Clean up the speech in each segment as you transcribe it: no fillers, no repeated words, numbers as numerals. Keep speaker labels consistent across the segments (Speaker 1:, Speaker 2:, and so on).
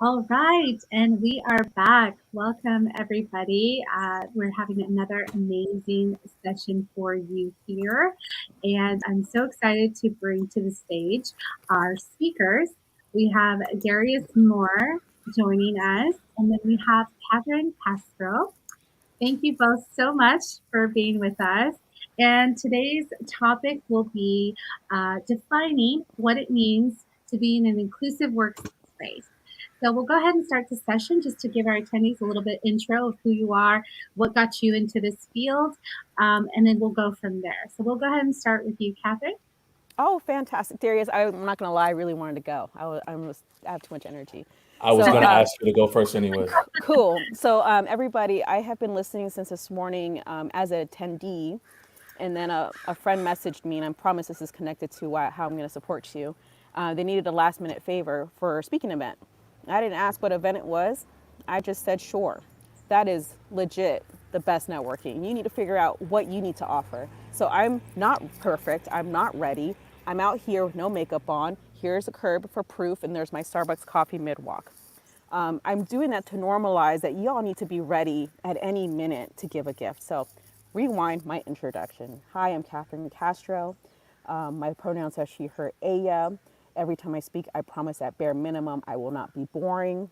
Speaker 1: All right, and we are back. Welcome, everybody. We're having another amazing session for you here, and I'm so excited to bring to the stage our speakers. We have Darius Moore joining us, and then we have Catherine Castro. Thank you both so much for being with us. And today's topic will be defining what it means to be in an inclusive workspace. So we'll go ahead and start the session just to give our attendees a little bit intro of who you are, what got you into this field, and then we'll go from there. So we'll go ahead and start with you, Catherine.
Speaker 2: Oh, fantastic, Darius. I'm not gonna lie, I really wanted to go. I have too much energy.
Speaker 3: I was
Speaker 2: So,
Speaker 3: going to ask you to go first anyways.
Speaker 2: cool. So, everybody, I have been listening since this morning as an attendee, and then a friend messaged me, and I promise this is connected to how I'm gonna support you. They needed a last minute favor for a speaking event. I didn't ask what event it was. I just said sure. That is legit the best networking. You need to figure out what you need to offer. So I'm not perfect. I'm not ready. I'm out here with no makeup on. Here's a curb for proof, and there's my Starbucks coffee mid walk. I'm doing that to normalize that y'all need to be ready at any minute to give a gift. So, rewind my introduction. Hi, I'm Catherine Castro. My pronouns are she, her, aya. Every time I speak, I promise at bare minimum I will not be boring.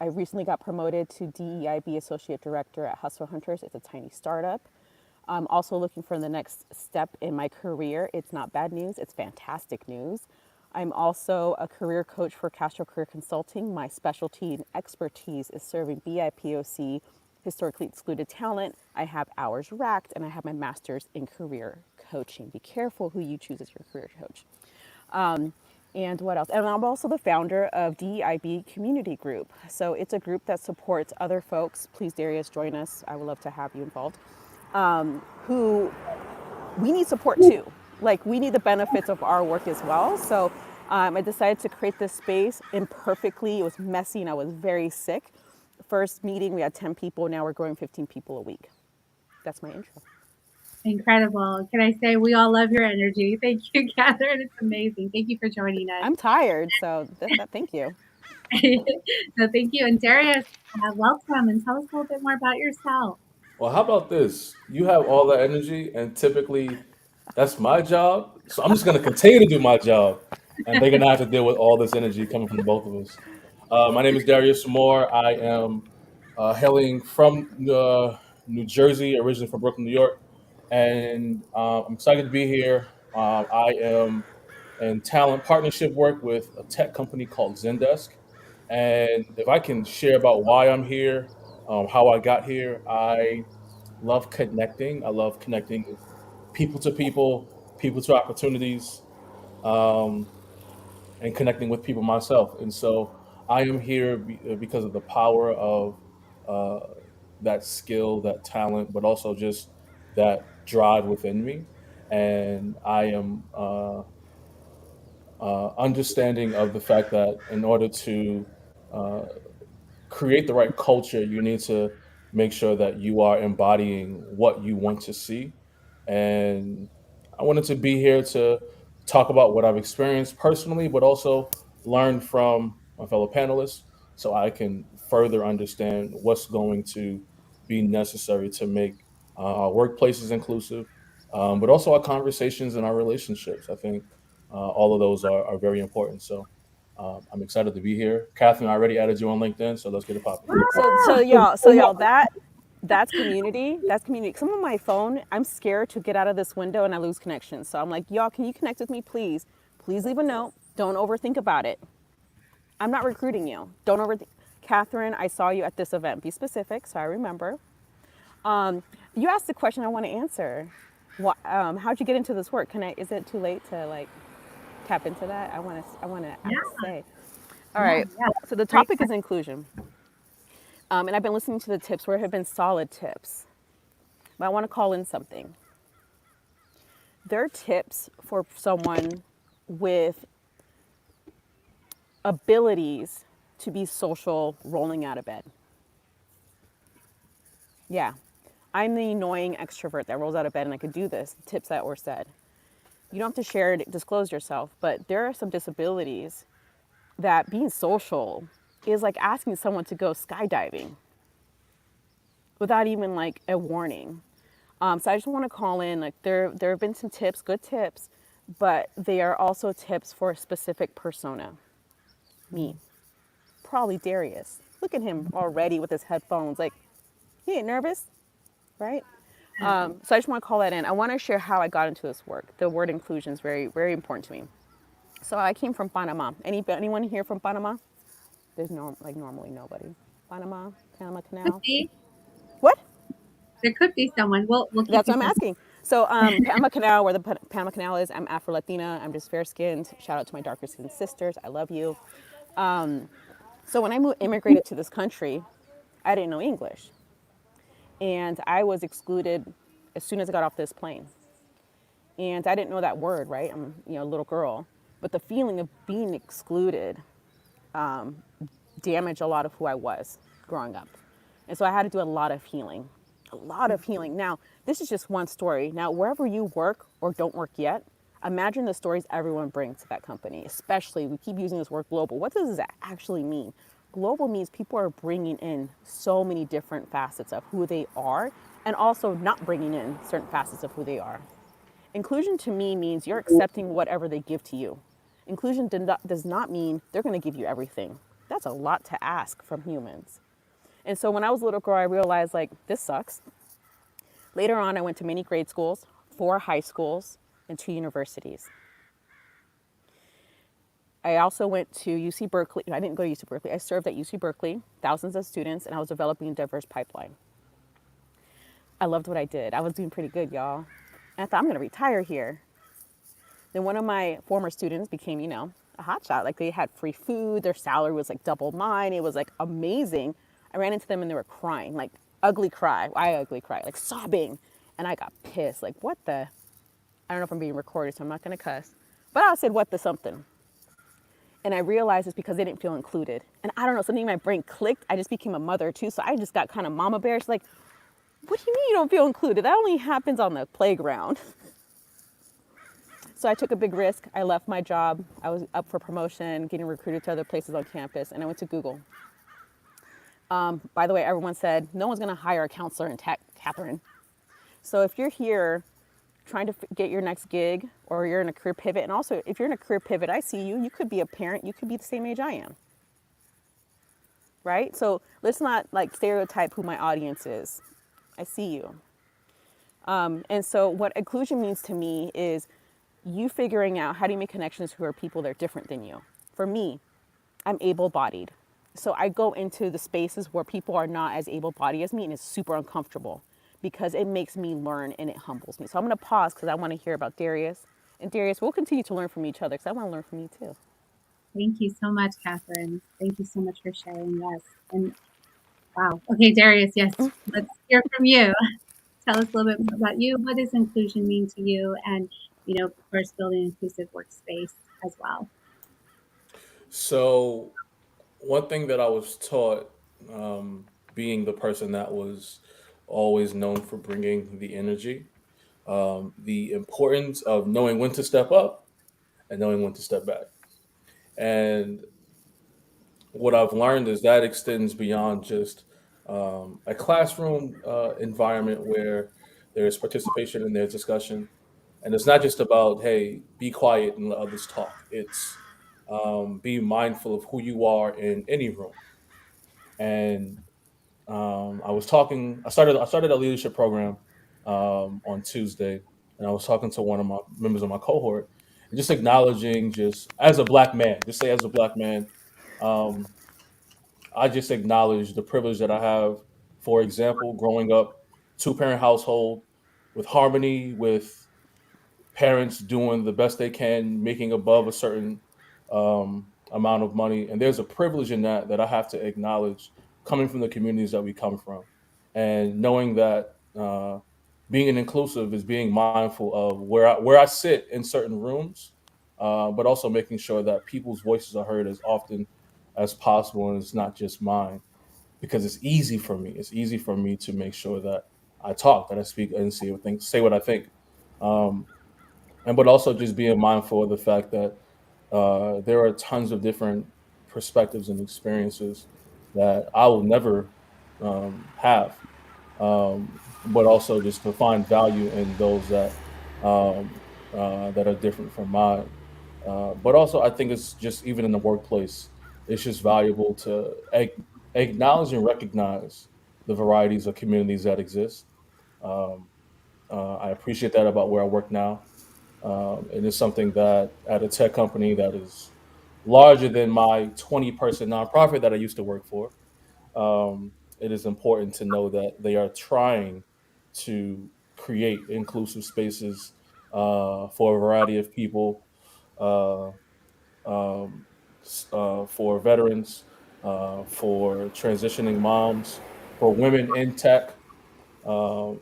Speaker 2: I recently got promoted to DEIB Associate Director at Hustle Hunters. It's a tiny startup. I'm also looking for the next step in my career. It's not bad news, it's fantastic news. I'm also a career coach for Castro Career Consulting. My specialty and expertise is serving BIPOC, historically excluded talent. I have hours racked, and I have my master's in career coaching. Be careful who you choose as your career coach. And what else? And I'm also the founder of DEIB Community Group. So it's a group that supports other folks. Please, Darius, join us. I would love to have you involved. Who we need support too. Like we need the benefits of our work as well. So I decided to create this space imperfectly. It was messy and I was very sick. First meeting, we had 10 people. Now we're growing 15 people a week. That's my intro.
Speaker 1: Incredible. Can I say we all love your energy? Thank you, Catherine. It's amazing. Thank you for joining us.
Speaker 2: I'm tired, so thank you.
Speaker 1: So thank you. And Darius, welcome and tell us a little bit more about yourself.
Speaker 3: Well, how about this? You have all the energy, and typically that's my job. So I'm just going to continue to do my job, and they're going to have to deal with all this energy coming from both of us. My name is Darius Moore. I am hailing from New Jersey, originally from Brooklyn, New York, and I'm excited to be here. I am in talent partnership work with a tech company called Zendesk. And if I can share about why I'm here, how I got here, I love connecting. I love connecting people to opportunities, um, and connecting with people myself. And so I am here because of the power of uh, that skill, that talent, but also just that drive within me. And I am understanding of the fact that in order to uh, create the right culture, you need to make sure that you are embodying what you want to see. And I wanted to be here to talk about what I've experienced personally, but also learn from my fellow panelists so I can further understand what's going to be necessary to make our workplaces inclusive, but also our conversations and our relationships. I think all of those are very important. So I'm excited to be here. Catherine, I already added you on LinkedIn, so let's get it popping.
Speaker 2: So y'all, that's community. That's community. Some of my phone, I'm scared to get out of this window and I lose connection. So I'm like, y'all, can you connect with me, please? Please leave a note. Don't overthink about it. I'm not recruiting you. Don't overthink. Catherine, I saw you at this event. Be specific, so I remember. You asked a question I want to answer. How'd you get into this work? Is it too late to like tap into that? I want to
Speaker 1: Yeah,
Speaker 2: say. All
Speaker 1: yeah,
Speaker 2: right.
Speaker 1: yeah.
Speaker 2: So the
Speaker 1: Great.
Speaker 2: topic is inclusion. And I've been listening to the tips where have been solid tips. But I want to call in something. They're tips for someone with abilities to be social rolling out of bed. Yeah. I'm the annoying extrovert that rolls out of bed and I could do this. Tips that were said. You don't have to share it, disclose yourself, but there are some disabilities that being social is like asking someone to go skydiving without even like a warning. So I just want to call in, like there have been some tips, good tips, but they are also tips for a specific persona. Me, probably Darius. Look at him already with his headphones. Like he ain't nervous, right? So I just want to call that in. I want to share how I got into this work. The word inclusion is very, very important to me. So I came from Panama. Anyone here from Panama? There's no like normally nobody. Panama, Panama
Speaker 1: Could
Speaker 2: Canal.
Speaker 1: be.
Speaker 2: What?
Speaker 1: There could be someone. We'll keep
Speaker 2: That's
Speaker 1: you
Speaker 2: what I'm
Speaker 1: posted.
Speaker 2: asking. So Panama Canal, where the Panama Canal is, I'm Afro Latina. I'm just fair skinned. Shout out to my darker skinned sisters. I love you. So when I immigrated to this country, I didn't know English, and I was excluded as soon as I got off this plane. And I didn't know that word, right? I'm a little girl, but the feeling of being excluded damaged a lot of who I was growing up. And so I had to do a lot of healing. A lot of healing. Now, this is just one story. Now, wherever you work or don't work yet, imagine the stories everyone brings to that company, especially we keep using this word global. What does that actually mean? Global means people are bringing in so many different facets of who they are and also not bringing in certain facets of who they are. Inclusion to me means you're accepting whatever they give to you. Inclusion does not mean they're going to give you everything. That's a lot to ask from humans. And so when I was a little girl, I realized like this sucks. Later on, I went to many grade schools, 4 high schools, and 2 universities. I also went to UC Berkeley. I didn't go to UC Berkeley. I served at UC Berkeley, thousands of students, and I was developing a diverse pipeline. I loved what I did. I was doing pretty good, y'all. And I thought I'm going to retire here. Then one of my former students became, a hotshot. Like they had free food. Their salary was like double mine. It was like amazing. I ran into them and they were crying, like ugly cry. I ugly cry, like sobbing. And I got pissed. Like what the? I don't know if I'm being recorded, so I'm not going to cuss. But I said, what the something? And I realized it's because they didn't feel included. And I don't know, something in my brain clicked. I just became a mother too. So I just got kind of mama bear. She's like, what do you mean you don't feel included? That only happens on the playground. So I took a big risk. I left my job. I was up for promotion, getting recruited to other places on campus, and I went to Google. By the way, everyone said, no one's going to hire a counselor in tech, Catherine. So if you're here trying to get your next gig or you're in a career pivot, and also if you're in a career pivot, I see you. You could be a parent. You could be the same age I am. Right? So let's not like stereotype who my audience is. I see you. And so what inclusion means to me is you figuring out how do you make connections who are people that are different than you. For me, I'm able-bodied. So I go into the spaces where people are not as able-bodied as me, and it's super uncomfortable because it makes me learn and it humbles me. So I'm going to pause because I want to hear about Darius. And Darius, we'll continue to learn from each other because I want to learn from you too.
Speaker 1: Thank you so much, Catherine. Thank you so much for sharing. Yes. And wow. Okay, Darius, yes, let's hear from you. Tell us a little bit more about you. What does inclusion mean to you? And, of course, building an inclusive workspace as well.
Speaker 3: So one thing that I was taught, being the person that was always known for bringing the energy, the importance of knowing when to step up and knowing when to step back. And what I've learned is that extends beyond just a classroom environment where there's participation and there's discussion. And it's not just about, hey, be quiet and let others talk. It's be mindful of who you are in any room. And I started a leadership program on Tuesday, and I was talking to one of my members of my cohort, and just acknowledging, just as a black man, just say as a black man, um, I just acknowledge the privilege that I have. For example, growing up, two-parent household with harmony, with parents doing the best they can, making above a certain amount of money, and there's a privilege in that I have to acknowledge, coming from the communities that we come from, and knowing that being an inclusive is being mindful of where I sit in certain rooms, but also making sure that people's voices are heard as often as possible, and it's not just mine, because it's easy for me. It's easy for me to make sure that I talk, that I speak, and say what I think. Um, and but also just being mindful of the fact that there are tons of different perspectives and experiences that I will never have, but also just to find value in those that are different from mine. But also, I think it's just even in the workplace, it's just valuable to acknowledge and recognize the varieties of communities that exist. Um, I appreciate that about where I work now. And it's something that at a tech company that is larger than my 20-person nonprofit that I used to work for, it is important to know that they are trying to create inclusive spaces for a variety of people, uh, um, for veterans, for transitioning moms, for women in tech, um,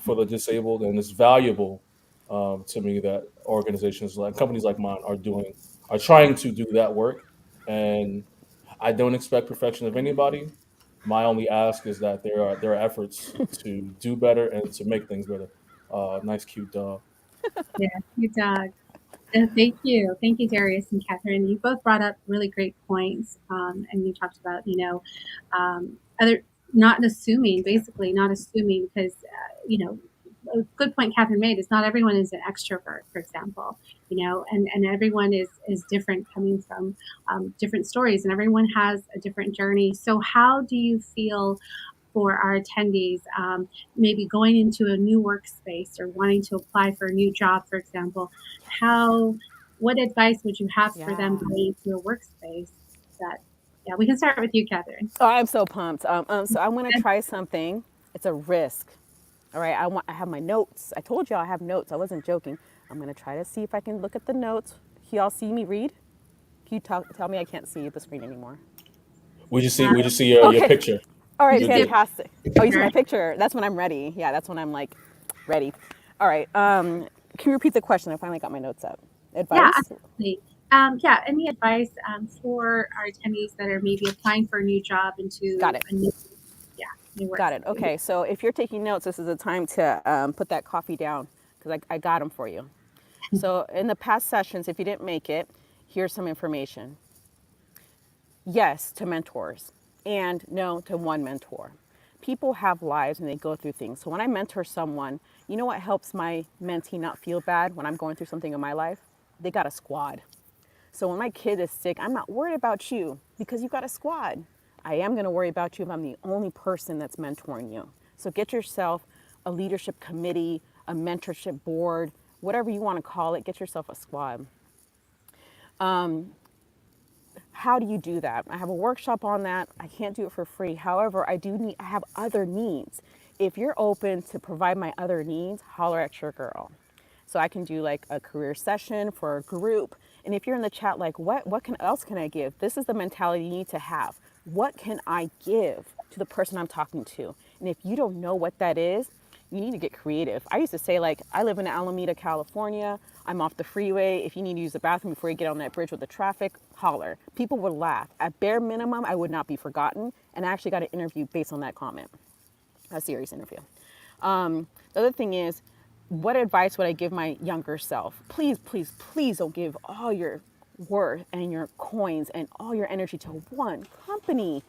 Speaker 3: for the disabled, and it's valuable to me that organizations like companies like mine are trying to do that work. And I don't expect perfection of anybody. My only ask is that there are efforts to do better and to make things better. Nice, cute dog.
Speaker 1: Yeah, you dog. Thank you, Darius and Catherine. You both brought up really great points, and you talked about other not assuming, basically not assuming, because a good point Catherine made is not everyone is an extrovert, for example, and everyone is different, coming from different stories, and everyone has a different journey. So how do you feel for our attendees, maybe going into a new workspace or wanting to apply for a new job, for example? How, what advice would you have for them
Speaker 2: Yeah.
Speaker 1: going into a workspace? That, yeah, we can start with you, Catherine.
Speaker 2: Oh, I'm so pumped. So I want to try something. It's a risk. All right. I have my notes. I told you I have notes. I wasn't joking. I'm going to try to see if I can look at the notes. Can y'all see me read? Can you tell me I can't see the screen anymore?
Speaker 3: We just see your
Speaker 2: Okay.
Speaker 3: picture.
Speaker 2: All right.
Speaker 1: You
Speaker 3: You're
Speaker 1: see a
Speaker 3: good.
Speaker 2: Fantastic. Oh, you see
Speaker 1: picture.
Speaker 2: my picture? That's when I'm ready. Yeah, that's when I'm like ready. All right. Can you repeat the question? I finally got my notes up.
Speaker 1: Yeah,
Speaker 2: Advice?
Speaker 1: absolutely. Yeah, any advice for our attendees that are maybe applying for a new job
Speaker 2: Got
Speaker 1: into
Speaker 2: it.
Speaker 1: a new, yeah, new
Speaker 2: Got it.
Speaker 1: workspace?
Speaker 2: Okay. So if you're taking notes, this is the time to put that coffee down because I got them for you. So in the past sessions, if you didn't make it, here's some information. Yes to mentors and no to one mentor. People have lives and they go through things. So when I mentor someone, you know what helps my mentee not feel bad when I'm going through something in my life? They got a squad. So when my kid is sick, I'm not worried about you because you got a squad. I am going to worry about you if I'm the only person that's mentoring you. So get yourself a leadership committee, a mentorship board, whatever you want to call it, get yourself a squad. How do you do that? I have a workshop on that. I can't do it for free. However, I have other needs. If you're open to provide my other needs, holler at your girl. So I can do like a career session for a group. And if you're in the chat, like else can I give? This is the mentality you need to have. What can I give to the person I'm talking to? And if you don't know what that is, you need to get creative. I used to say, like, I live in Alameda, California. I'm off the freeway. If you need to use the bathroom before you get on that bridge with the traffic, holler. People would laugh. At bare minimum, I would not be forgotten. And I actually got an interview based on that comment, a serious interview. The other thing is, what advice would I give my younger self? Please, please, please don't give all your worth and your coins and all your energy to one company.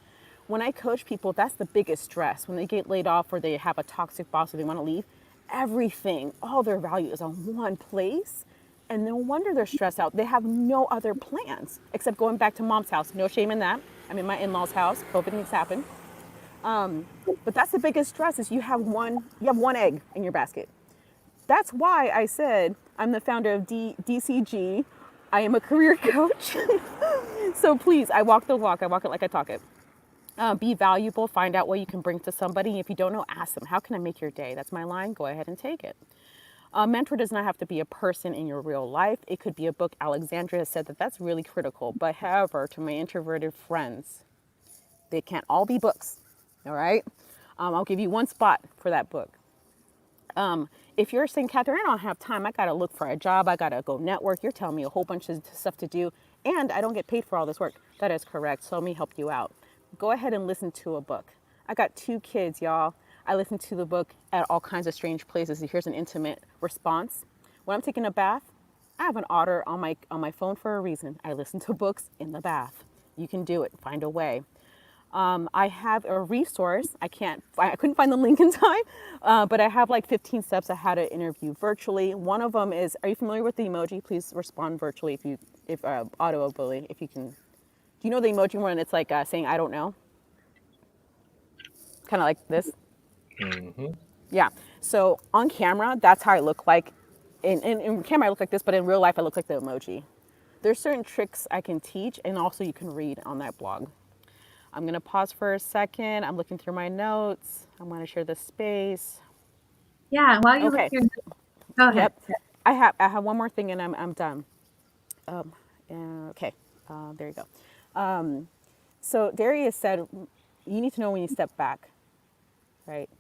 Speaker 2: When I coach people, that's the biggest stress. When they get laid off or they have a toxic boss or they want to leave, everything, all their value is on one place. And no wonder they're stressed out. They have no other plans except going back to mom's house. No shame in that. I'm in my in-laws' house. COVID things happen. But that's the biggest stress is you have one egg in your basket. That's why I said I'm the founder of DCG. I am a career coach. So please, I walk the walk. I walk it like I talk it. Be valuable. Find out what you can bring to somebody. If you don't know, ask them, how can I make your day? That's my line. Go ahead and take it. A mentor does not have to be a person in your real life. It could be a book. Alexandra has said that that's really critical. But however, to my introverted friends, they can't all be books. All right? I'll give you one spot for that book. If you're saying, Catherine, I don't have time, I gotta look for a job, I gotta go network, you're telling me a whole bunch of stuff to do, and I don't get paid for all this work. That is correct. So let me help you out. Go ahead and listen to a book. I got 2 kids, y'all. I listen to the book at all kinds of strange places. Here's an intimate response. When I'm taking a bath, I have an otter on my phone for a reason. I listen to books in the bath. You can do it. Find a way. I have a resource. I couldn't find the link in time, but I have like 15 steps on how to interview virtually. One of them is, are you familiar with the emoji? Please respond virtually if audibly, if you can. Do you know the emoji one? It's like saying, I don't know. Kind of like this.
Speaker 3: Hmm.
Speaker 2: Yeah. So on camera, that's how I look like. In camera, I look like this, but in real life, I look like the emoji. There's certain tricks I can teach, and also you can read on that blog. I'm gonna pause for a second. I'm looking through my notes. I'm gonna share the space.
Speaker 1: Yeah, while you look
Speaker 2: Okay.
Speaker 1: here, go ahead.
Speaker 2: Yep. I have one more thing, and I'm done. Okay. There you go. So Darius said, you need to know when you step back, right?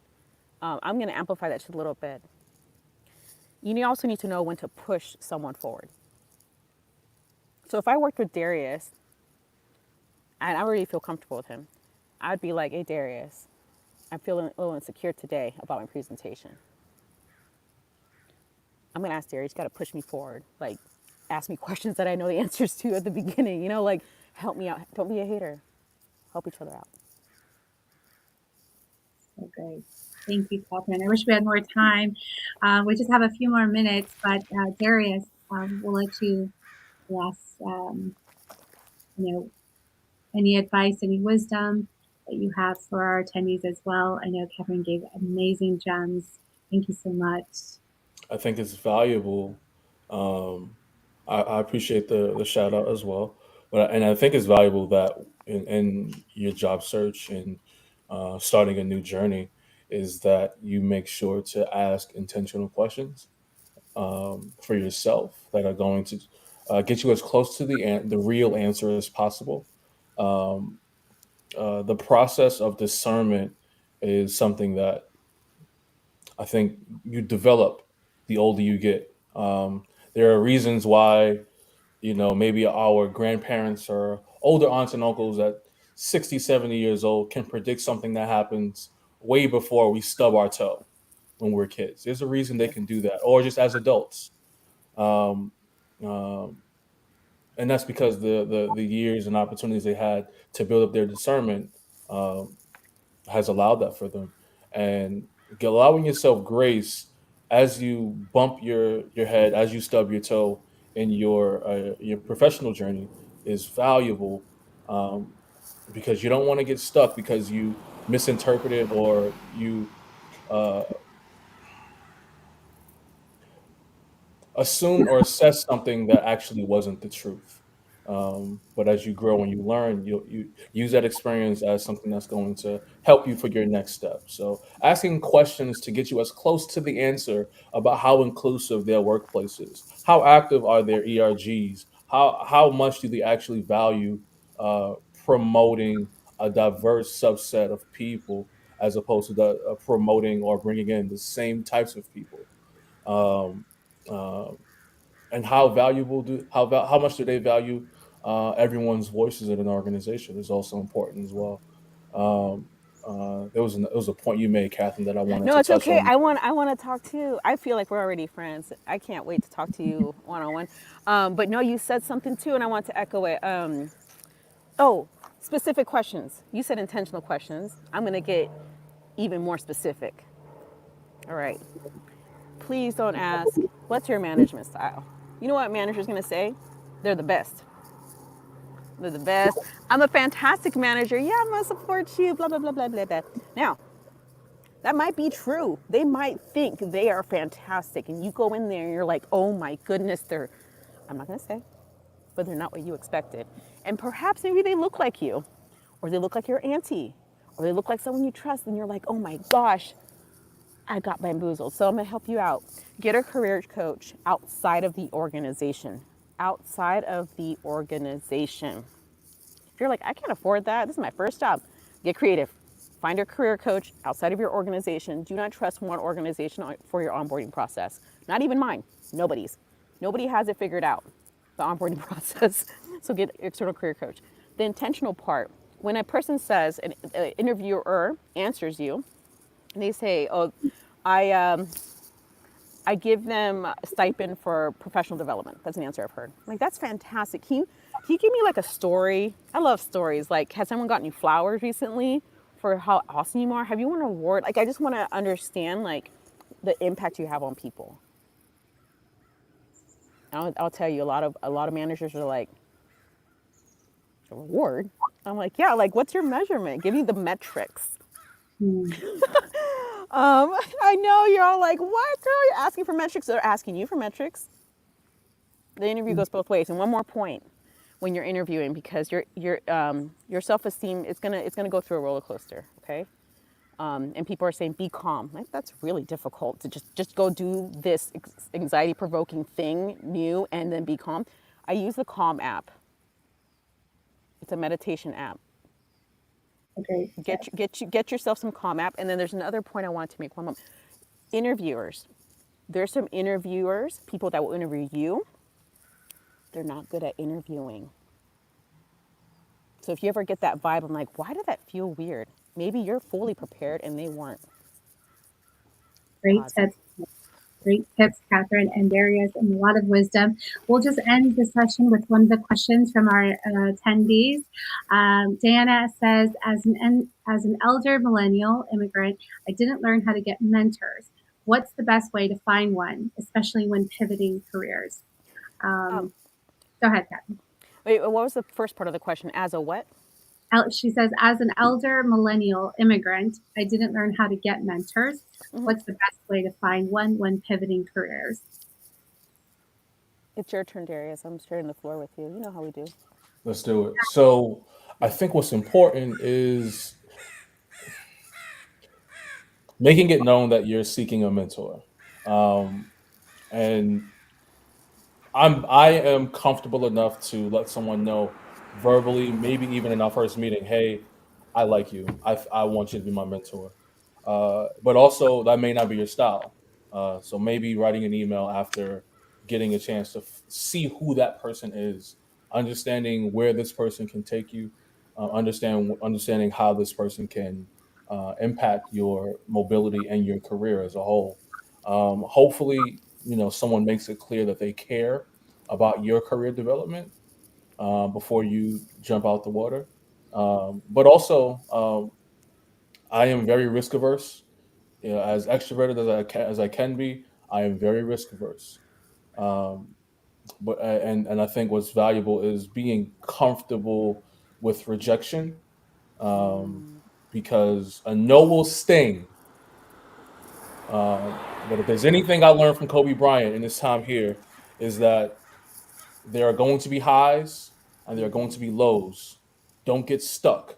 Speaker 2: I'm gonna amplify that just a little bit. You also need to know when to push someone forward. So if I worked with Darius and I already feel comfortable with him, I'd be like, hey, Darius, I'm feeling a little insecure today about my presentation. I'm going to ask Darius, you got to push me forward. Like, ask me questions that I know the answers to at the beginning. Like, help me out. Don't be a hater. Help each other out.
Speaker 1: So great. Thank you, Catherine. I wish we had more time. We just have a few more minutes, but Darius, we'll let you bless, you know, any advice, any wisdom that you have for our attendees as well. I know Catherine gave amazing gems. Thank you so much.
Speaker 3: I think it's valuable. Um, I appreciate the shout out as well, and I think it's valuable that in your job search and starting a new journey is that you make sure to ask intentional questions for yourself that are going to get you as close to the real answer as possible. Um, the process of discernment is something that I think you develop the older you get. There are reasons why, maybe our grandparents or older aunts and uncles at 60, 70 years old can predict something that happens way before we stub our toe when we're kids. There's a reason they
Speaker 2: Yes.
Speaker 3: can do that, or just as adults. Um, um, and that's because the years and opportunities they had to build up their discernment um, has allowed that for them, and allowing yourself grace as you bump your head, as you stub your toe in your professional journey is valuable, um, because you don't want to get stuck because you misinterpreted or you uh, assumed or assessed something that actually wasn't the truth. But as you grow and you learn, you use that experience as something that's going to help you for your next step. So asking questions to get you as close to the answer about how inclusive their workplace is, how active are their ERGs, how much do they actually value uh, promoting a diverse subset of people as opposed to promoting or bringing in the same types of people. Um, uh, and how much do they value everyone's voices in an organization is also important as well. Um, there was a point you made, Catherine, that I wanted
Speaker 2: No,
Speaker 3: to
Speaker 2: it's
Speaker 3: touch
Speaker 2: okay.
Speaker 3: on.
Speaker 2: I want to talk too. I feel like we're already friends. I can't wait to talk to you one on one. But no, you said something too, and I want to echo it. Oh, specific questions. You said intentional questions. I'm gonna get even more specific. All right. Please don't ask, what's your management style? You know what manager's gonna say? They're the best. They're the best. I'm a fantastic manager. Yeah, I'm gonna support you. Blah blah blah blah blah blah. Now, that might be true. They might think they are fantastic, and you go in there and you're like, oh my goodness, they're, I'm not gonna say, but they're not what you expected. And perhaps maybe they look like you, or they look like your auntie, or they look like someone you trust, and you're like, oh my gosh, I got bamboozled. So I'm gonna help you out. Get a career coach outside of the organization. Outside of the organization. If you're like, I can't afford that, this is my first job, get creative. Find a career coach outside of your organization. Do not trust one organization for your onboarding process. Not even mine, nobody's. Nobody has it figured out, the onboarding process. So get an external career coach. The intentional part, when a person says, an interviewer answers you, and they say, oh, I, um, I give them a stipend for professional development. That's an answer I've heard. I'm like, that's fantastic. Can you give me like a story? I love stories. Like, has someone gotten you flowers recently for how awesome you are? Have you won an award? Like, I just want to understand like the impact you have on people. I'll tell you, a lot of managers are like, a reward. I'm like, yeah. Like, what's your measurement? Give me the metrics.
Speaker 1: Hmm.
Speaker 2: I know you're all like, what girl? You're asking for metrics. They're asking you for metrics. The interview goes both ways. And one more point, when you're interviewing, because your self esteem it's gonna go through a roller coaster. Okay. And people are saying be calm. Like, that's really difficult to just go do this anxiety provoking thing new and then be calm. I use the Calm app. It's a meditation app.
Speaker 1: Okay.
Speaker 2: Get yourself some Calm app. And then there's another point I wanted to make. One moment. Interviewers. There's some interviewers, people that will interview you. They're not good at interviewing. So if you ever get that vibe, I'm like, why did that feel weird? Maybe you're fully prepared and they weren't.
Speaker 1: Great
Speaker 2: Pausing.
Speaker 1: tips. Great tips, Catherine and Darius, and a lot of wisdom. We'll just end the session with one of the questions from our attendees. Diana says, as an elder millennial immigrant, I didn't learn how to get mentors. What's the best way to find one, especially when pivoting careers? Go ahead, Catherine.
Speaker 2: Wait, what was the first part of the question? As a what?
Speaker 1: She says, as an elder millennial immigrant, I didn't learn how to get mentors. What's the best way to find one when pivoting careers?
Speaker 2: It's your turn, Darius. I'm sharing the floor with you. You know how we do.
Speaker 3: Let's do it. So I think what's important is making it known that you're seeking a mentor. And I am comfortable enough to let someone know verbally, maybe even in our first meeting, hey, I like you. I want you to be my mentor. But also that may not be your style. So maybe writing an email after getting a chance to see who that person is, understanding where this person can take you, understanding how this person can impact your mobility and your career as a whole. Hopefully, someone makes it clear that they care about your career development before you jump out the water. But also, I am very risk averse. As extroverted as I can be, I am very risk averse. Um, and I think what's valuable is being comfortable with rejection, um, because a no will sting. But if there's anything I learned from Kobe Bryant in this time here, is that there are going to be highs and there are going to be lows. Don't get stuck.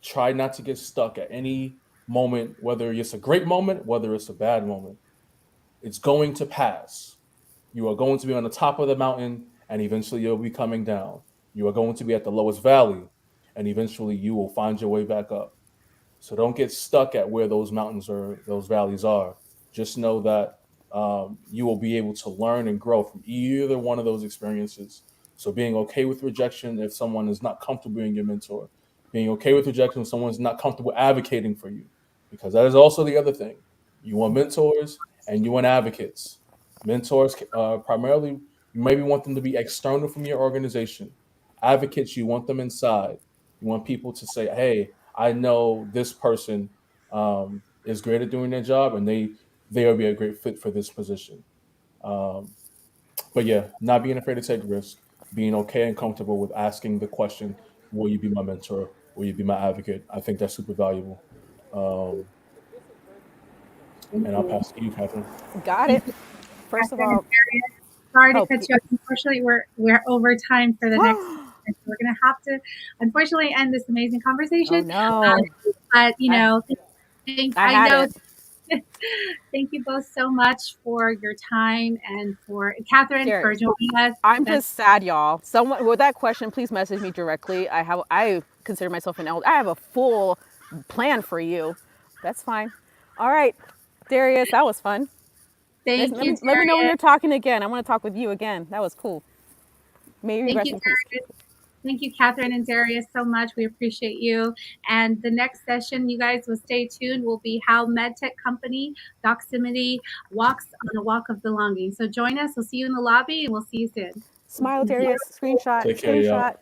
Speaker 3: Try not to get stuck at any moment, whether it's a great moment, whether it's a bad moment. It's going to pass. You are going to be on the top of the mountain and eventually you'll be coming down. You are going to be at the lowest valley and eventually you will find your way back up. So don't get stuck at where those mountains or those valleys are. Just know that you will be able to learn and grow from either one of those experiences. So being okay with rejection if someone is not comfortable being your mentor, being okay with rejection if someone's not comfortable advocating for you, because that is also the other thing. You want mentors and you want advocates. Mentors, primarily, you maybe want them to be external from your organization. Advocates, you want them inside. You want people to say, "Hey, I know this person is great at doing their job, and they will be a great fit for this position." Um, but yeah, not being afraid to take risks, being okay and comfortable with asking the question, "Will you be my mentor? Will you be my advocate?" I think that's super valuable. Um,
Speaker 1: Thank
Speaker 3: and I'll
Speaker 1: you.
Speaker 3: pass to you, Catherine.
Speaker 2: Got
Speaker 1: Thank
Speaker 2: it.
Speaker 1: you,
Speaker 2: First of
Speaker 1: Catherine and
Speaker 2: all,
Speaker 1: Darius. Sorry to
Speaker 2: oh,
Speaker 1: cut you off. Unfortunately, we're over time for the next. So we're going to have to, unfortunately, end this amazing
Speaker 2: oh
Speaker 1: conversation.
Speaker 2: no,
Speaker 1: But
Speaker 2: I I
Speaker 1: I
Speaker 2: had
Speaker 1: know.
Speaker 2: it.
Speaker 1: Thank you both so much for your time and for Catherine for
Speaker 2: Darius,
Speaker 1: joining us.
Speaker 2: I'm
Speaker 1: That's
Speaker 2: just sad, y'all. Someone with that question, please message me directly. I consider myself an elder. I have a full plan for you. That's fine. All right, Darius, that was fun. Nice.
Speaker 1: thank
Speaker 2: Let
Speaker 1: you,
Speaker 2: me know when you're
Speaker 1: Darius.
Speaker 2: talking again. I want to talk with you again. That was cool. May you
Speaker 1: Thank
Speaker 2: rest
Speaker 1: you,
Speaker 2: in peace.
Speaker 1: Darius. Thank you, Catherine and Darius, so much. We appreciate you. And the next session, you guys will stay tuned, will be how MedTech company Doximity walks on a walk of belonging. So join us. We'll see you in the lobby and we'll see you soon.
Speaker 2: Smile, Darius. Screenshot.
Speaker 3: Take care, y'all.
Speaker 2: Screenshot.